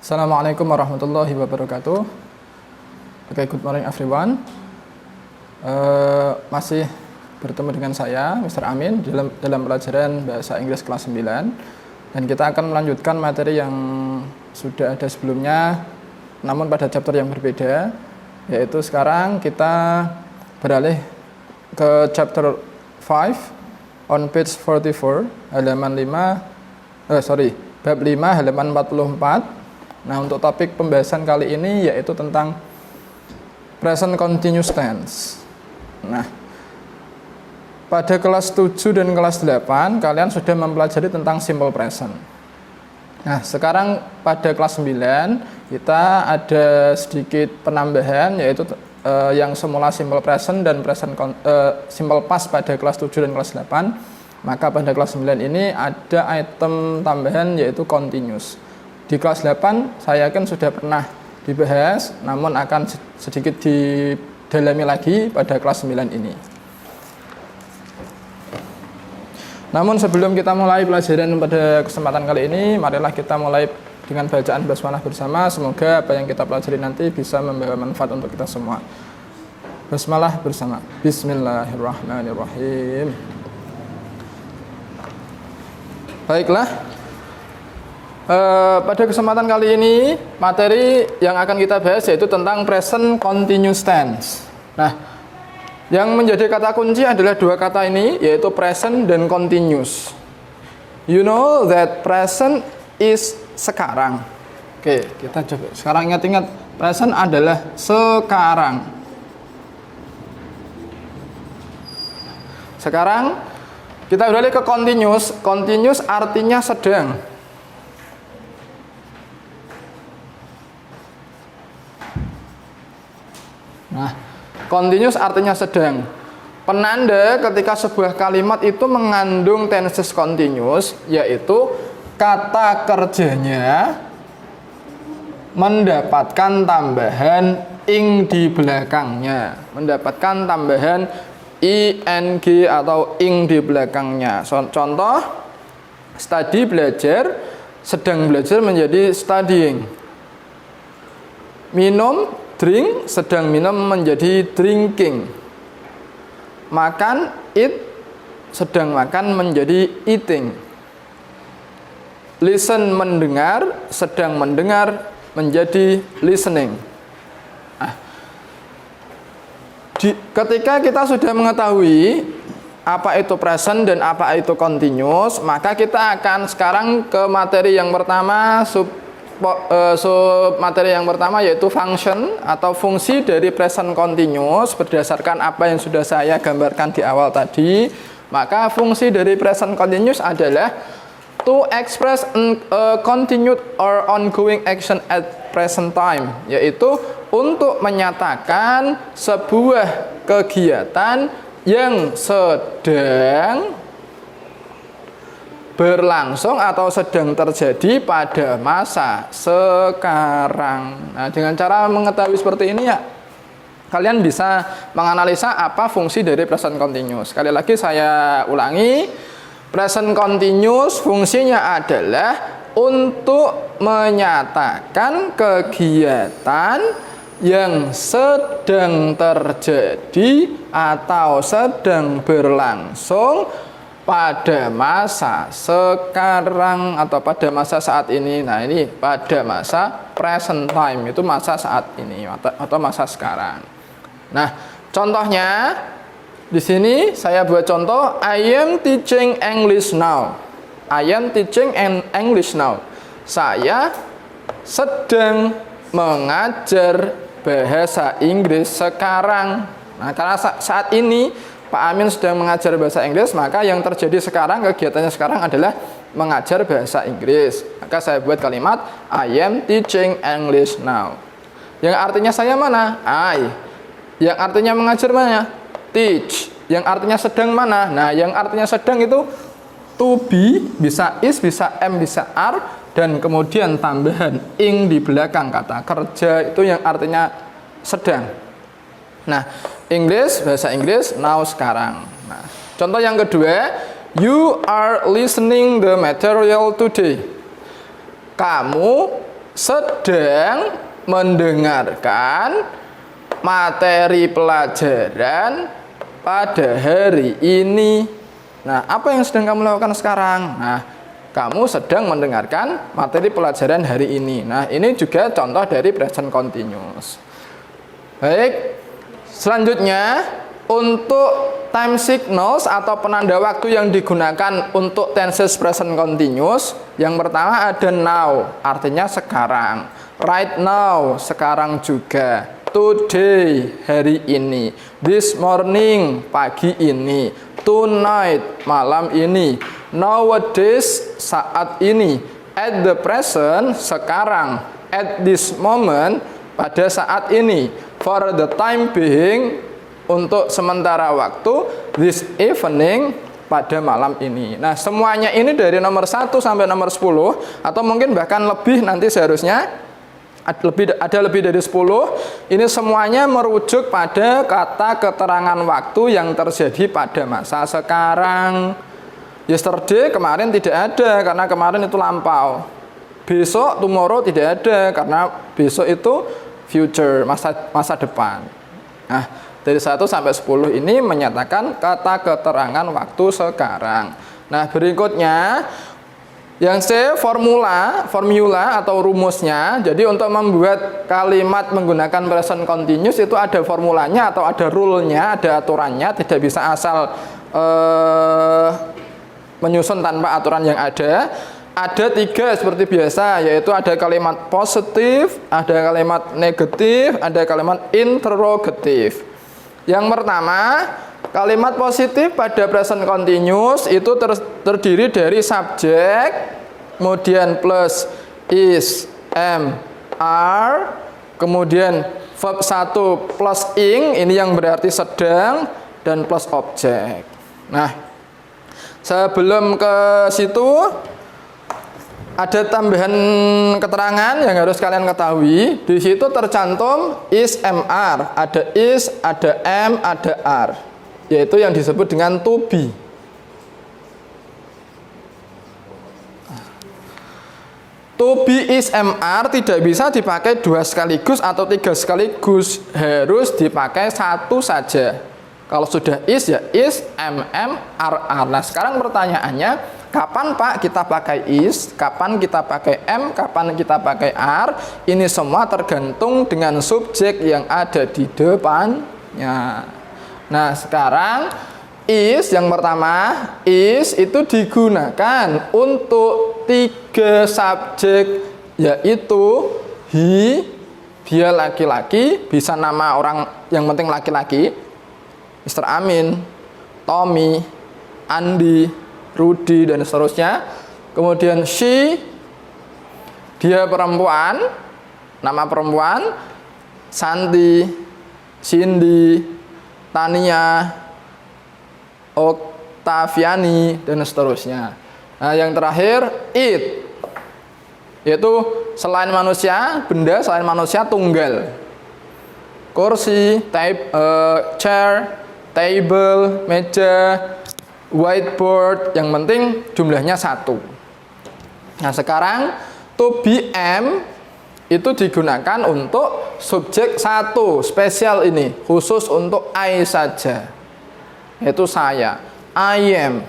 Assalamualaikum warahmatullahi wabarakatuh. Oke, good morning everyone. Masih bertemu dengan saya, Mr. Amin, dalam pelajaran Bahasa Inggris kelas 9. Dan kita akan melanjutkan materi yang sudah ada sebelumnya, namun pada chapter yang berbeda. Yaitu sekarang kita beralih ke chapter 5 on page 44, halaman 5, bab 5, halaman 44. Nah, untuk topik pembahasan kali ini yaitu tentang present continuous tense. Nah, pada kelas 7 dan kelas 8 kalian sudah mempelajari tentang simple present. Nah, sekarang pada kelas 9 kita ada sedikit penambahan, yaitu yang semula simple present dan simple past pada kelas 7 dan kelas 8. Maka pada kelas 9 ini ada item tambahan yaitu continuous. Di kelas 8 saya yakin sudah pernah dibahas, namun akan sedikit didalami lagi pada kelas 9 ini. Namun sebelum kita mulai pelajaran pada kesempatan kali ini, marilah kita mulai dengan bacaan basmalah bersama. Semoga apa yang kita pelajari nanti bisa membawa manfaat untuk kita semua. Basmalah bersama. Bismillahirrahmanirrahim. Baiklah. Pada kesempatan kali ini, materi yang akan kita bahas yaitu tentang present continuous tense. Nah, yang menjadi kata kunci adalah dua kata ini, yaitu present dan continuous. You know that present is sekarang. Oke, kita coba. Sekarang ingat-ingat, present adalah sekarang. Sekarang kita beralih ke continuous. Continuous artinya sedang. Nah, continuous artinya sedang. Penanda ketika sebuah kalimat itu mengandung tenses continuous, yaitu kata kerjanya mendapatkan tambahan ing di belakangnya, mendapatkan tambahan ing atau ing di belakangnya. Contoh, study belajar, sedang belajar menjadi studying. Minum drink, sedang minum menjadi drinking. Makan, eat, sedang makan menjadi eating. Listen, mendengar, sedang mendengar menjadi listening. Nah, ketika kita sudah mengetahui apa itu present dan apa itu continuous, maka kita akan sekarang ke materi yang pertama, materi yang pertama yaitu function atau fungsi dari present continuous berdasarkan apa yang sudah saya gambarkan di awal tadi. Maka fungsi dari present continuous adalah to express a continued or ongoing action at present time, yaitu untuk menyatakan sebuah kegiatan yang sedang berlangsung atau sedang terjadi pada masa sekarang. Nah, dengan cara mengetahui seperti ini ya, kalian bisa menganalisa apa fungsi dari present continuous. Sekali lagi saya ulangi, present continuous fungsinya adalah untuk menyatakan kegiatan yang sedang terjadi atau sedang berlangsung pada masa sekarang atau pada masa saat ini. Nah, ini pada masa present time, itu masa saat ini atau masa sekarang. Nah, contohnya di sini saya buat contoh, I am teaching English now. I am teaching English now. Saya sedang mengajar bahasa Inggris sekarang. Nah, karena saat ini Pak Amin sedang mengajar bahasa Inggris, maka yang terjadi sekarang, kegiatannya sekarang adalah mengajar bahasa Inggris. Maka saya buat kalimat I am teaching English now. Yang artinya saya mana? I. Yang artinya mengajar mana? Teach. Yang artinya sedang mana? Nah, yang artinya sedang itu to be, bisa is, bisa am, bisa are, dan kemudian tambahan ing di belakang kata kerja itu yang artinya sedang. Nah, English, bahasa Inggris, now, sekarang. Nah, contoh yang kedua, you are listening the material today. Kamu sedang mendengarkan materi pelajaran pada hari ini. Nah, apa yang sedang kamu lakukan sekarang? Nah, kamu sedang mendengarkan materi pelajaran hari ini. Nah, ini juga contoh dari present continuous. Baik, selanjutnya untuk time signals atau penanda waktu yang digunakan untuk tenses present continuous, yang pertama ada now, artinya sekarang. Right now, sekarang juga. Today, hari ini. This morning, pagi ini. Tonight, malam ini. Nowadays, saat ini. At the present, sekarang. At this moment, pada saat ini. For the time being, untuk sementara waktu. This evening, pada malam ini. Nah, semuanya ini dari nomor 1 sampai nomor 10, atau mungkin bahkan lebih nanti seharusnya. Ada lebih dari 10. Ini semuanya merujuk pada kata keterangan waktu yang terjadi pada masa sekarang. Yesterday, kemarin tidak ada karena kemarin itu lampau. Besok, tomorrow tidak ada karena besok itu future, masa depan. Nah, dari 1 sampai 10 ini menyatakan kata keterangan waktu sekarang. Nah, berikutnya yang C, formula atau rumusnya. Jadi untuk membuat kalimat menggunakan present continuous itu ada formulanya atau ada rule-nya, ada aturannya. Tidak bisa asal menyusun tanpa aturan yang ada. Ada 3 seperti biasa, yaitu ada kalimat positif, ada kalimat negatif, ada kalimat interrogatif. Yang pertama, kalimat positif pada present continuous itu terdiri dari subjek, kemudian plus is, am, are, kemudian verb 1 plus ing, ini yang berarti sedang, dan plus objek. Nah, sebelum ke situ ada tambahan keterangan yang harus kalian ketahui. Di situ tercantum is, am, are. Ada is, ada am, ada are. Yaitu yang disebut dengan to be. To be, is, am, are tidak bisa dipakai 2 sekaligus atau 3 sekaligus. Harus dipakai 1 saja. Kalau sudah is, ya is, am, are. Nah, sekarang pertanyaannya, kapan Pak kita pakai is, kapan kita pakai am, kapan kita pakai are? Ini semua tergantung dengan subjek yang ada di depannya. Nah, sekarang is yang pertama, is itu digunakan untuk 3 subjek, yaitu he, dia laki-laki, bisa nama orang yang penting laki-laki, Mr. Amin, Tommy, Andi, Rudy, dan seterusnya. Kemudian she, dia perempuan, nama perempuan, Santi, Cindy, Tania, Oktaviani, dan seterusnya. Nah, yang terakhir it, yaitu selain manusia, benda selain manusia tunggal. Kursi, chair, table, meja, whiteboard, yang penting jumlahnya 1. Nah, sekarang to be am itu digunakan untuk subjek 1, spesial ini, khusus untuk I saja, yaitu saya, I am.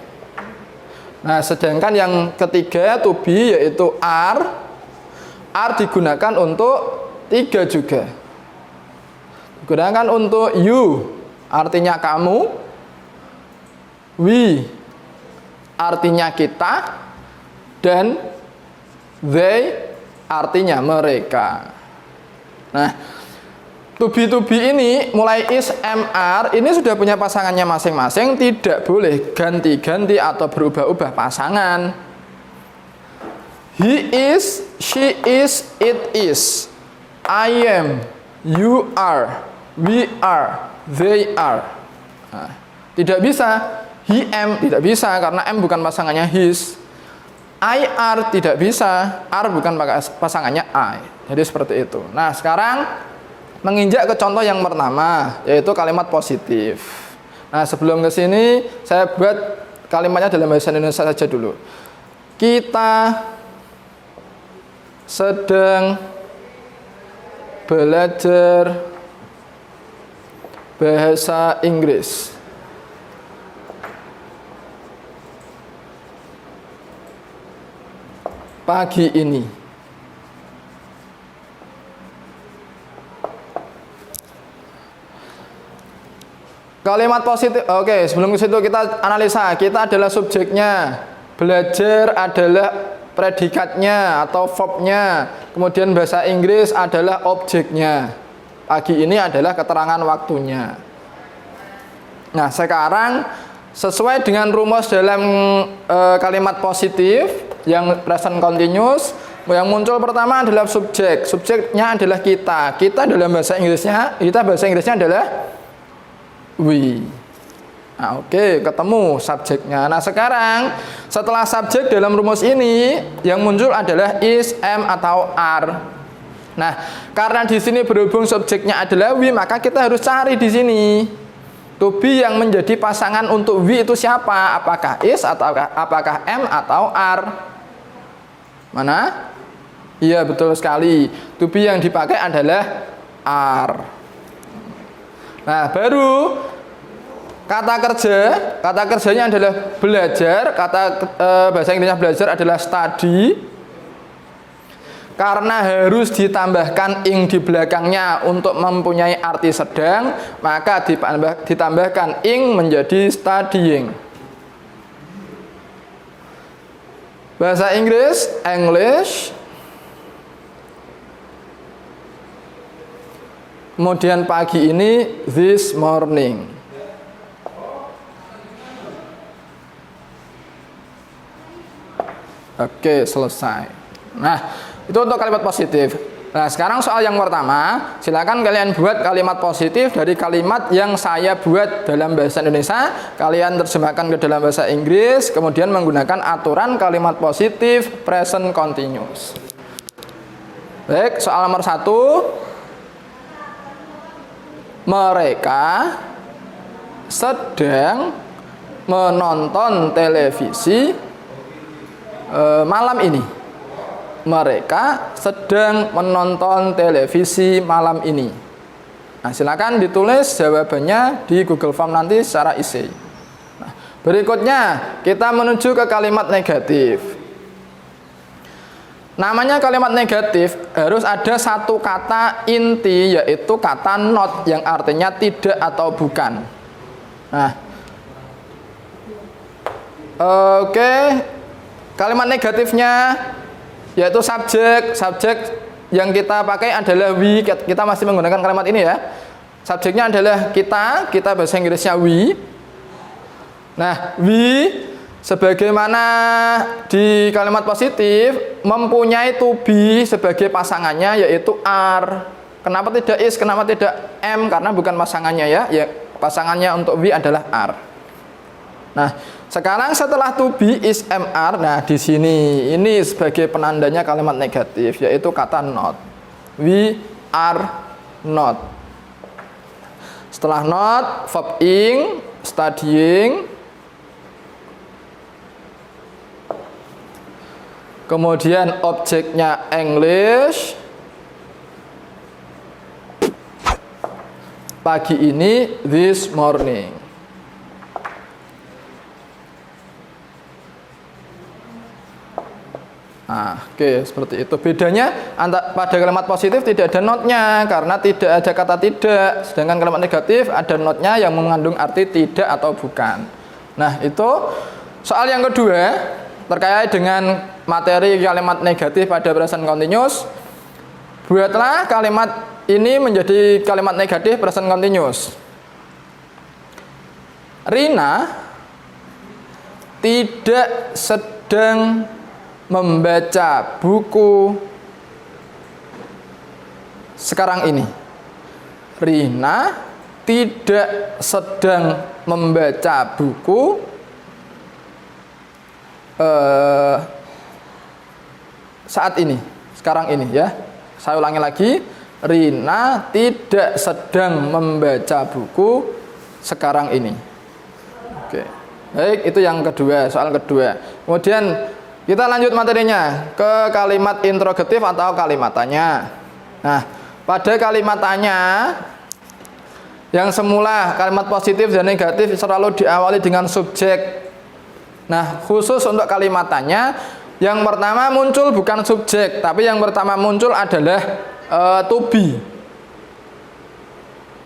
Nah, sedangkan yang ketiga to be yaitu are digunakan untuk 3 juga. Digunakan untuk you, artinya kamu, we, artinya kita, dan they, artinya mereka. Nah, to be ini mulai is, am, are ini sudah punya pasangannya masing-masing, tidak boleh ganti-ganti atau berubah-ubah pasangan. He is, she is, it is, I am, you are, we are, they are. Nah, tidak bisa he am, tidak bisa karena am bukan pasangannya his. I are tidak bisa, are bukan pasangannya I. Jadi seperti itu. Nah, sekarang menginjak ke contoh yang pertama, yaitu kalimat positif. Nah, sebelum ke sini saya buat kalimatnya dalam bahasa Indonesia saja dulu. Kita sedang belajar bahasa Inggris. Pagi ini. Kalimat positif. Oke, sebelum ke situ kita analisa. Kita adalah subjeknya. Belajar adalah predikatnya atau verbnya. Kemudian bahasa Inggris adalah objeknya. Pagi ini adalah keterangan waktunya. Nah, sekarang sesuai dengan rumus dalam kalimat positif yang present continuous, yang muncul pertama adalah subjek. Subjeknya adalah kita. Kita dalam bahasa Inggrisnya adalah we. Nah, oke, ketemu subjeknya. Nah, sekarang setelah subjek dalam rumus ini yang muncul adalah is, am atau are. Nah, karena di sini berhubung subjeknya adalah we, maka kita harus cari di sini to be yang menjadi pasangan untuk we itu siapa? Apakah is atau apakah am atau are? Mana? Iya, betul sekali. To be yang dipakai adalah are. Nah, baru kata kerjanya adalah belajar. Bahasa Inggrisnya belajar adalah study. Karena harus ditambahkan ing di belakangnya untuk mempunyai arti sedang, maka ditambahkan ing menjadi studying. Bahasa Inggris, English. Kemudian pagi ini, this morning. Oke, selesai. Nah, itu untuk kalimat positif. Nah, sekarang soal yang pertama, silakan kalian buat kalimat positif dari kalimat yang saya buat dalam bahasa Indonesia. Kalian terjemahkan ke dalam bahasa Inggris, kemudian menggunakan aturan kalimat positif present continuous. Baik, soal nomor 1. Mereka sedang menonton televisi malam ini. Mereka sedang menonton televisi malam ini. Nah, silakan ditulis jawabannya di Google Form nanti secara essay. Nah, berikutnya kita menuju ke kalimat negatif. Namanya kalimat negatif harus ada satu kata inti, yaitu kata not yang artinya tidak atau bukan. Nah, oke. Kalimat negatifnya yaitu subjek. Subjek yang kita pakai adalah we. Kita masih menggunakan kalimat ini ya. Subjeknya adalah kita bahasa Inggrisnya we. Nah, we sebagaimana di kalimat positif mempunyai to be sebagai pasangannya yaitu are. Kenapa tidak is? Kenapa tidak am? Karena bukan pasangannya ya. Ya, pasangannya untuk we adalah are. Nah, sekarang setelah to be is am are, nah di sini ini sebagai penandanya kalimat negatif yaitu kata not. We are not. Setelah not, verb ing, studying. Kemudian objeknya English. Pagi ini, this morning. Nah, oke, seperti itu. Bedanya pada kalimat positif tidak ada notnya karena tidak ada kata tidak. Sedangkan kalimat negatif ada notnya yang mengandung arti tidak atau bukan. Nah, itu soal yang kedua terkait dengan materi kalimat negatif pada present continuous. Buatlah kalimat ini menjadi kalimat negatif present continuous. Rina tidak sedang membaca buku sekarang ini. Rina tidak sedang membaca buku saat ini, sekarang ini ya. Saya ulangi lagi. Rina tidak sedang membaca buku sekarang ini. Oke. Baik, itu yang kedua, soal kedua. Kemudian Kita lanjut materinya ke kalimat interrogatif atau kalimat tanya. Nah, pada kalimat tanya yang semula kalimat positif dan negatif selalu diawali dengan subjek. Nah, khusus untuk kalimat tanya, yang pertama muncul bukan subjek, tapi yang pertama muncul adalah to be.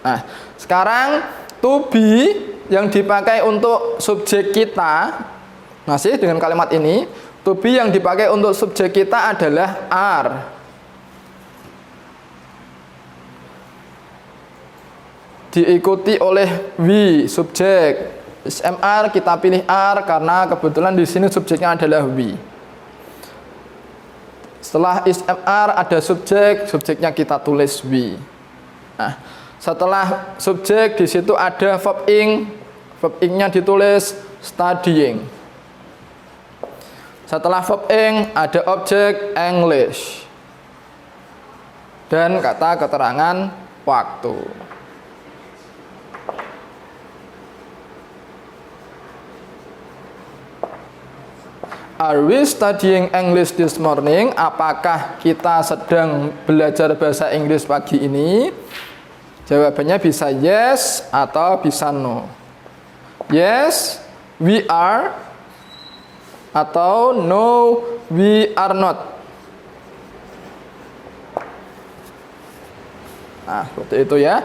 Nah, sekarang to be yang dipakai untuk subjek kita, masih dengan kalimat ini, to be yang dipakai untuk subjek kita adalah are. Diikuti oleh we, subjek. SMR kita pilih are karena kebetulan di sini subjeknya adalah we. Setelah SMR ada subjek, subjeknya kita tulis we. Nah, setelah subjek di situ ada verb ing, verb ing-nya ditulis studying. Setelah verb ing ada objek English dan kata keterangan waktu. Are we studying English this morning? Apakah kita sedang belajar bahasa Inggris pagi ini? Jawabannya bisa yes atau bisa no. Yes, we are, atau no, we are not. Nah, seperti itu ya.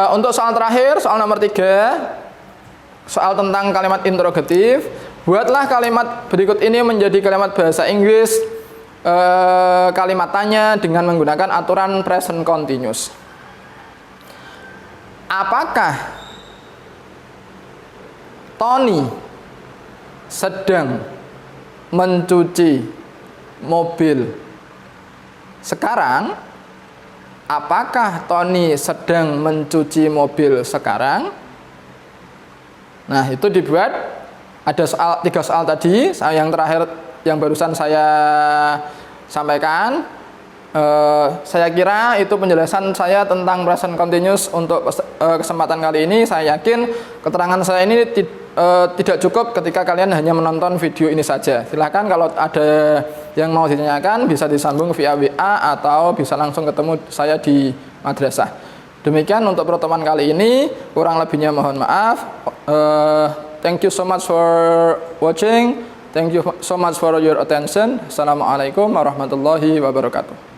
Untuk soal terakhir, soal nomor 3, soal tentang kalimat interrogatif. Buatlah kalimat berikut ini menjadi kalimat bahasa Inggris kalimat tanya dengan menggunakan aturan present continuous. Apakah Tony sedang mencuci mobil sekarang? Apakah Tony sedang mencuci mobil sekarang? Nah, itu dibuat. Ada 3 soal tadi, yang terakhir yang barusan saya sampaikan. Saya kira itu penjelasan saya tentang present continuous untuk kesempatan kali ini. Saya yakin keterangan saya ini tidak cukup ketika kalian hanya menonton video ini saja. Silahkan kalau ada yang mau ditanyakan bisa disambung via WA atau bisa langsung ketemu saya di madrasah. Demikian untuk pertemuan kali ini, kurang lebihnya mohon maaf. Thank you so much for watching. Thank you so much for your attention. Assalamualaikum warahmatullahi wabarakatuh.